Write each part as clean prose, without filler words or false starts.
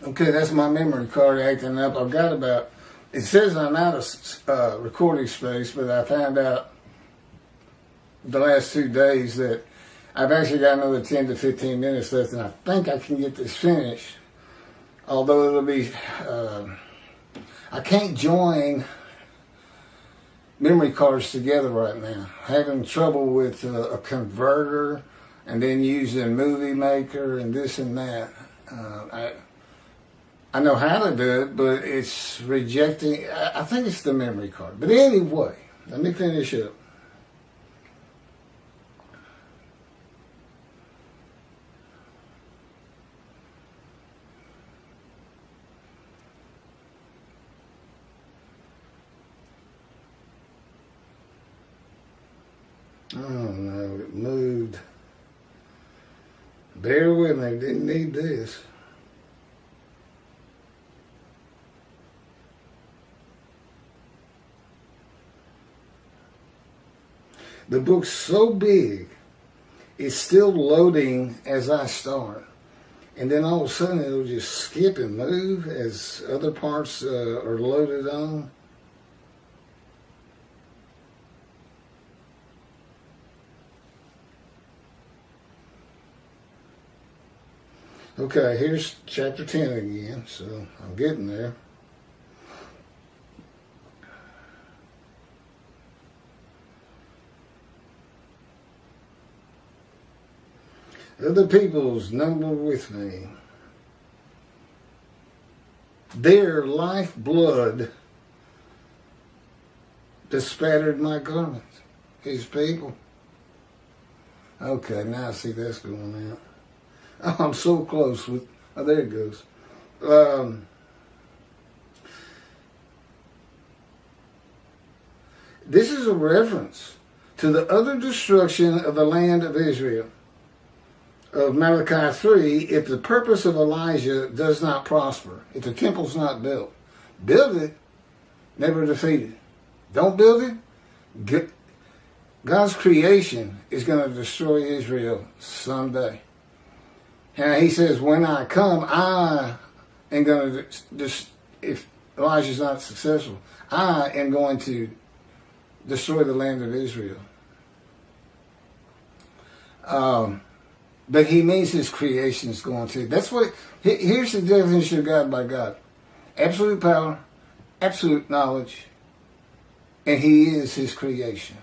Okay, that's my memory card acting up. I've got about, it says I'm out of recording space, but I found out the last 2 days that I've actually got another 10 to 15 minutes left, and I think I can get this finished. Although it'll be, I can't join memory cards together right now. Having trouble with a converter and then using Movie Maker and this and that. I know how to do it, but it's rejecting. I think it's the memory card. But anyway, let me finish up. Oh no, it moved. Bear with me, didn't need this. The book's so big, it's still loading as I start. And then all of a sudden it'll just skip and move as other parts are loaded on. Okay, here's chapter 10 again, so I'm getting there. Other peoples number with me. Their lifeblood bespattered my garments. His people. Okay, now I see that's going out. Oh, I'm so close with, oh, there it goes. This is a reference to the utter destruction of the land of Israel, of Malachi 3, if the purpose of Elijah does not prosper, if the temple's not built. Build it, never defeat it. Don't build it, God's creation is going to destroy Israel someday. And he says, when I come, I am going to, if Elijah's not successful, I am going to destroy the land of Israel. But he means his creation is going to. That's what, here's the definition of God by God. Absolute power, absolute knowledge, and he is his creation.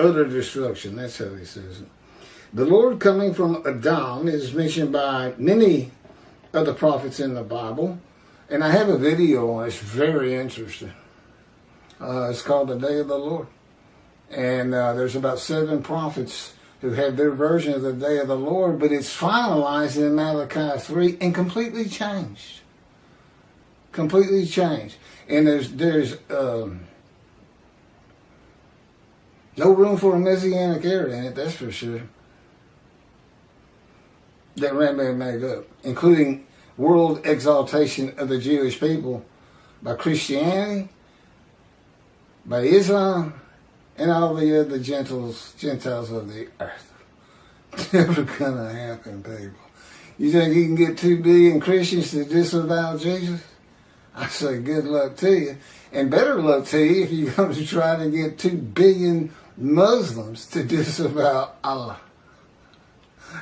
Utter destruction, that's how he says it. The Lord coming from Adam is mentioned by many of the prophets in the Bible. And I have a video on it. It's very interesting. It's called The Day of the Lord. And there's about 7 prophets who have their version of the Day of the Lord, but it's finalized in Malachi 3 and completely changed. Completely changed. And there's no room for a Messianic era in it, that's for sure. That Rambam made up, including world exaltation of the Jewish people by Christianity, by Islam, and all the other Gentiles of the earth. Never gonna happen, people. You think you can get 2 billion Christians to disavow Jesus? I say good luck to you. And better luck to you if you're going to try to get 2 billion Muslims to disavow Allah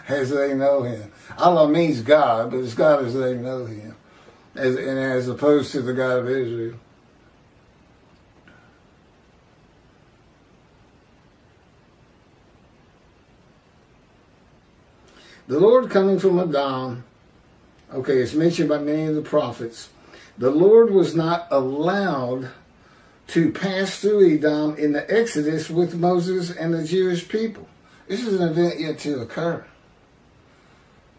as they know him. Allah means God, but it's God as they know him, as opposed to the God of Israel. The Lord coming from Adam, okay, it's mentioned by many of the prophets. The Lord was not allowed to pass through Edom in the Exodus with Moses and the Jewish people. This is an event yet to occur.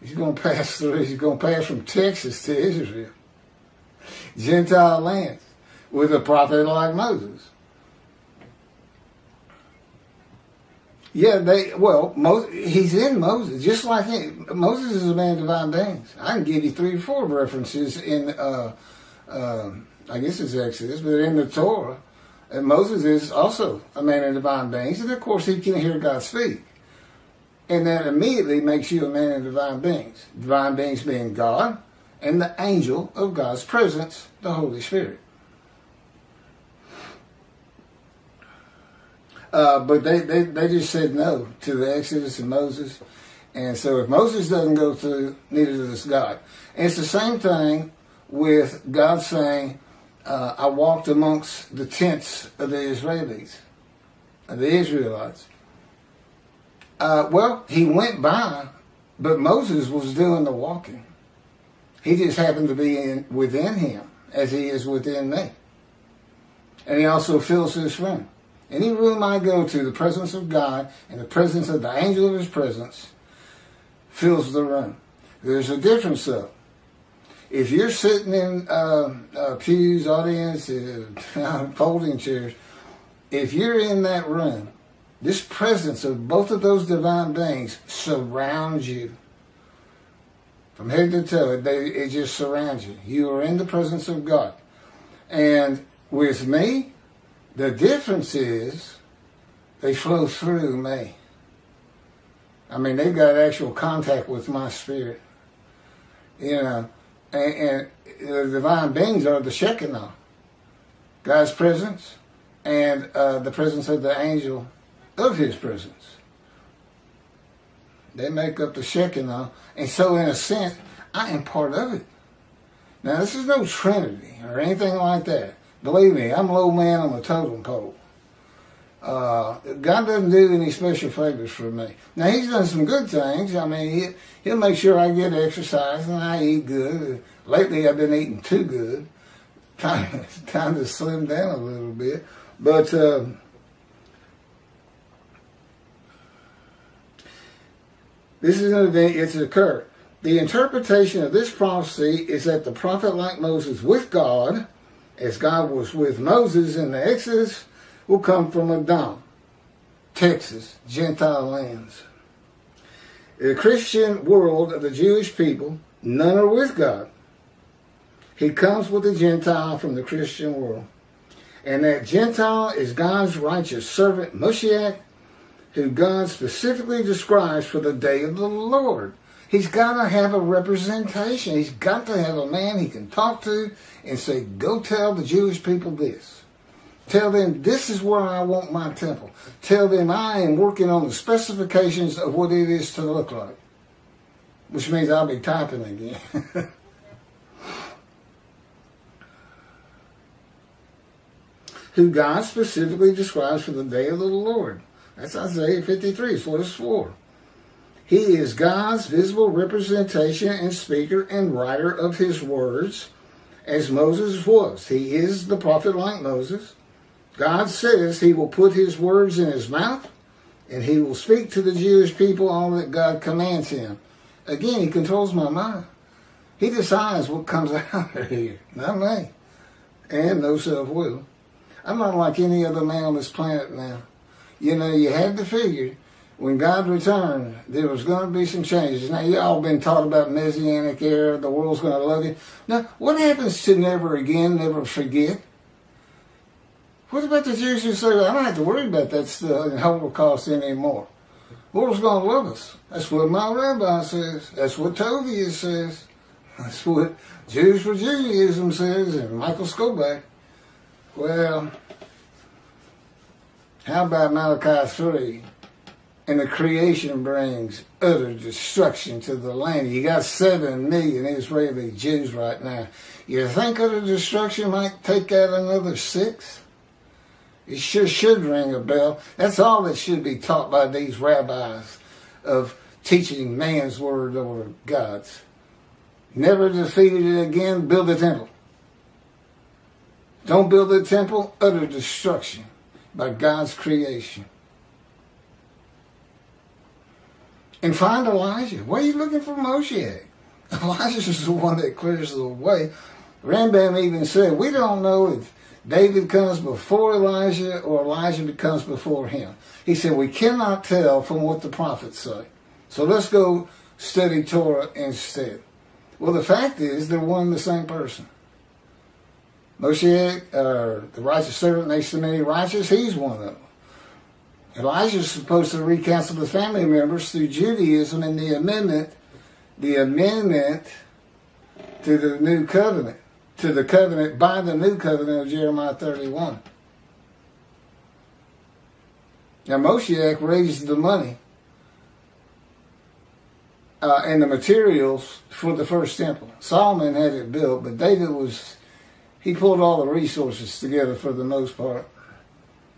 He's going to pass through. He's going to pass from Texas to Israel. Gentile lands with a prophet like Moses. Yeah, he's in Moses, just like him. Moses is a man of divine beings. I can give you 3 or 4 references in, I guess it's Exodus, but in the Torah. And Moses is also a man of divine beings, and of course he can hear God speak. And that immediately makes you a man of divine beings. Divine beings being God and the angel of God's presence, the Holy Spirit. But they just said no to the Exodus and Moses. And so if Moses doesn't go through, neither does God. And it's the same thing with God saying, I walked amongst the tents of the Israelis, of the Israelites. He went by, but Moses was doing the walking. He just happened to be within him, as he is within me. And he also fills this room. Any room I go to, the presence of God and the presence of the angel of his presence fills the room. There's a difference, though. If you're sitting in pews, audience, folding chairs, if you're in that room, this presence of both of those divine beings surrounds you. From head to toe, it just surrounds you. You are in the presence of God. And with me, the difference is they flow through me. I mean, they've got actual contact with my spirit. You know, and the divine beings are the Shekinah, God's presence, and the presence of the angel of his presence. They make up the Shekinah, and so in a sense, I am part of it. Now, this is no Trinity or anything like that. Believe me, I'm a low man on the totem pole. God doesn't do any special favors for me. Now, he's done some good things. I mean, he'll make sure I get exercise and I eat good. Lately, I've been eating too good. Time to slim down a little bit. But this is an event, it's occurred. The interpretation of this prophecy is that the prophet like Moses with God, as God was with Moses in the Exodus, will come from Edom, Texas, Gentile lands. The Christian world of the Jewish people, none are with God. He comes with a Gentile from the Christian world. And that Gentile is God's righteous servant, Moshiach, who God specifically describes for the day of the Lord. He's got to have a representation. He's got to have a man he can talk to and say, go tell the Jewish people this. Tell them this is where I want my temple. Tell them I am working on the specifications of what it is to look like. Which means I'll be typing again. Who God specifically describes for the day of the Lord. That's Isaiah 53, is what it's for. He is God's visible representation and speaker and writer of his words, as Moses was. He is the prophet like Moses. God says he will put his words in his mouth, and he will speak to the Jewish people all that God commands him. Again, he controls my mind. He decides what comes out of here, not me. And no self-will. I'm not like any other man on this planet now. You know, you had to figure when God returned, there was going to be some changes. Now, you all been taught about Messianic era, the world's going to love you. Now, what happens to never again, never forget? What about the Jews who say, I don't have to worry about that Holocaust anymore? The world's going to love us. That's what my rabbi says. That's what Tovia says. That's what Jews for Judaism says, and Michael Skoback. Well, how about Malachi 3? And the creation brings utter destruction to the land. You got 7 million Israeli Jews right now. You think utter destruction might take out another 6? It sure should ring a bell. That's all that should be taught by these rabbis of teaching man's word over God's. Never defeated it again, build a temple. Don't build a temple, utter destruction by God's creation. And find Elijah. Why are you looking for Moshe? Elijah is the one that clears the way. Rambam even said, we don't know if David comes before Elijah or Elijah becomes before him. He said, we cannot tell from what the prophets say. So let's go study Torah instead. Well, the fact is, they're one and the same person. Moshe, the righteous servant next to many righteous, he's one of them. Elijah's supposed to recounsel the family members through Judaism and the amendment to the new covenant, to the covenant by the new covenant of Jeremiah 31. Now Moshe raised the money and the materials for the first temple. Solomon had it built, but David he pulled all the resources together for the most part.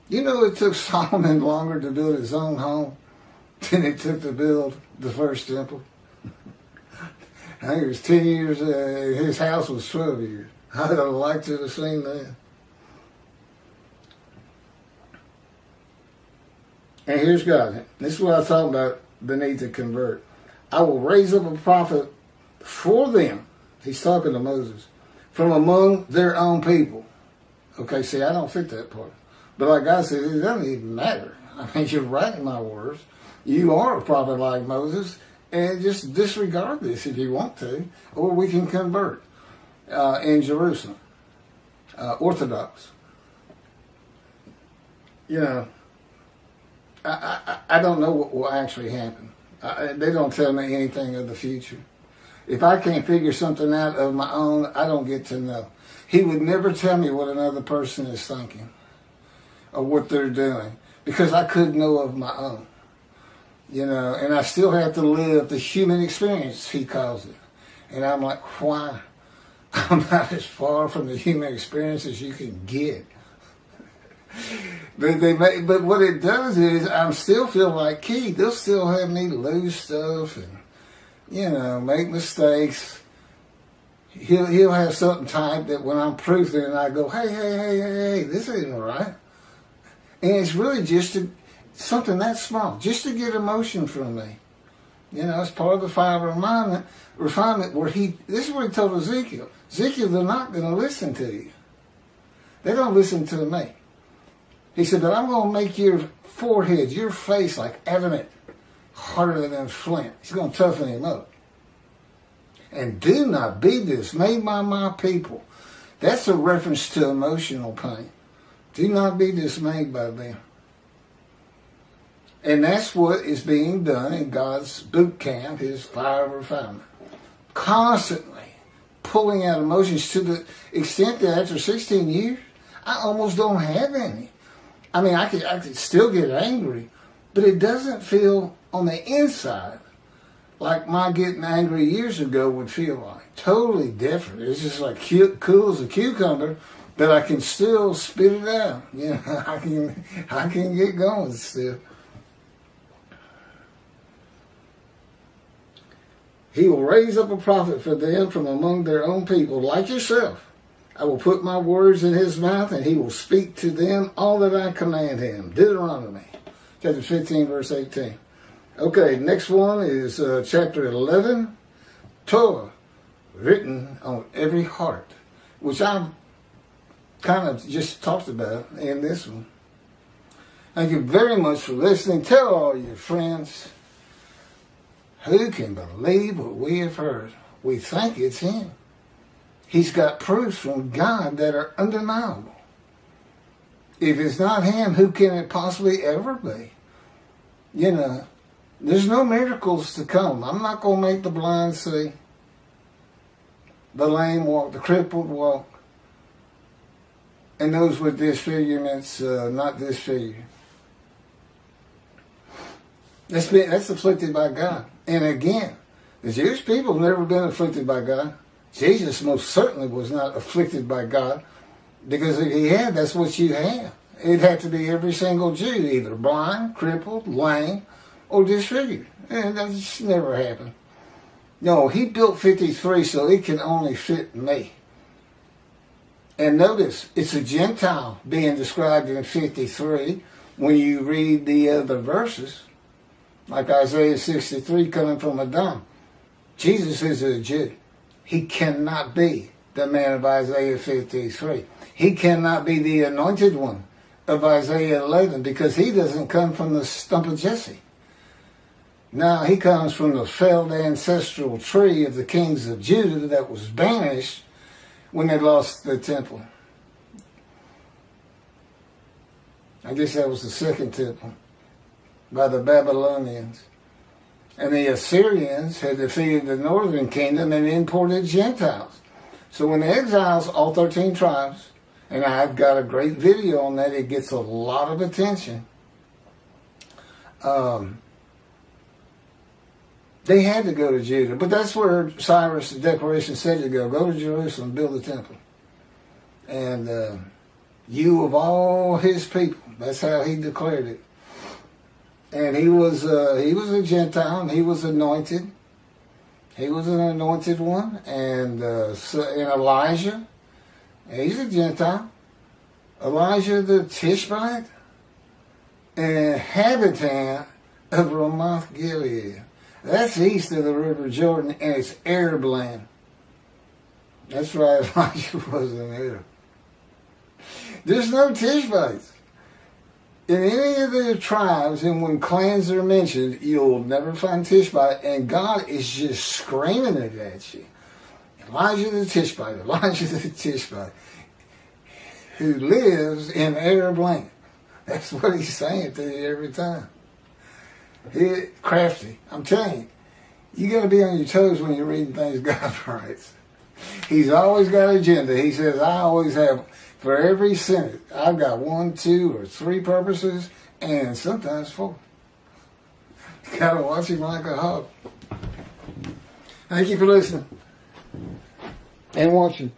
You know, it took Solomon longer to build his own home than it took to build the first temple. I think it was 10 years, his house was 12 years. I'd have liked to have seen that. And here's God. This is what I talk about, the need to convert. I will raise up a prophet for them. He's talking to Moses. From among their own people. Okay, see, I don't fit that part. But like God said, it doesn't even matter. I mean, you're writing my words. You are a prophet like Moses. And just disregard this if you want to. Or we can convert in Jerusalem. Orthodox. You know, I don't know what will actually happen. They don't tell me anything of the future. If I can't figure something out of my own, I don't get to know. He would never tell me what another person is thinking or what they're doing because I couldn't know of my own. You know, and I still have to live the human experience, he calls it. And I'm like, why? I'm not as far from the human experience as you can get. But what it does is I still feel like Keith. They'll still have me lose stuff and, you know, make mistakes. He'll have something typed that when I'm proofing and I go, hey, this ain't right. And it's really just something that small, just to get emotion from me. You know, it's part of the fire of refinement where this is what he told Ezekiel. Ezekiel, they're not going to listen to you. They don't listen to me. He said, but I'm going to make your forehead, your face like adamant, harder than flint. He's going to toughen him up. And do not be dismayed by my people. That's a reference to emotional pain. Do not be dismayed by them. And that's what is being done in God's boot camp, his fire of refinement. Constantly pulling out emotions to the extent that after 16 years, I almost don't have any. I mean, I could still get angry, but it doesn't feel on the inside like my getting angry years ago would feel like. Totally different. It's just like cool as a cucumber, but I can still spit it out. You know, I can get going still. He will raise up a prophet for them from among their own people, like yourself. I will put my words in his mouth, and he will speak to them all that I command him. Deuteronomy, chapter 15, verse 18. Okay, next one is chapter 11, Torah, written on every heart, which I've kind of just talked about in this one. Thank you very much for listening. Tell all your friends. Who can believe what we have heard? We think it's him. He's got proofs from God that are undeniable. If it's not him, who can it possibly ever be? You know, there's no miracles to come. I'm not going to make the blind see, the lame walk, the crippled walk, and those with disfigurements not disfigured. That's afflicted by God. And again, the Jewish people have never been afflicted by God. Jesus most certainly was not afflicted by God, because if he had, that's what you have. It had to be every single Jew, either blind, crippled, lame, or disfigured. And that just never happened. No, he built 53, so it can only fit me. And notice, it's a Gentile being described in 53 when you read the other verses. Like Isaiah 63 coming from Adam. Jesus is a Jew. He cannot be the man of Isaiah 53. He cannot be the anointed one of Isaiah 11 because he doesn't come from the stump of Jesse. Now, he comes from the felled ancestral tree of the kings of Judah that was banished when they lost the temple. I guess that was the second temple by the Babylonians. And the Assyrians had defeated the northern kingdom and imported Gentiles. So when the exiles, all 13 tribes, and I've got a great video on that, it gets a lot of attention. They had to go to Judah, but that's where Cyrus' declaration said to go. Go to Jerusalem, build the temple. And you of all his people, that's how he declared it. And he was a Gentile, and he was anointed. He was an anointed one. And Elijah, he's a Gentile. Elijah the Tishbite, an inhabitant of Ramoth Gilead. That's east of the River Jordan, and it's Arab land. That's right, Elijah was an Arab. There's no Tishbites in any of the tribes, and when clans are mentioned, you'll never find Tishbite, and God is just screaming it at you. Elijah the Tishbite, Elijah the Tishbite, who lives in Arab land. That's what he's saying to you every time. He's crafty. I'm telling you, you got to be on your toes when you're reading things God writes. He's always got an agenda. He says, I always have, for every sentence, I've got 1, 2, or 3 purposes, and sometimes 4. You got to watch him like a hawk. Thank you for listening and watching.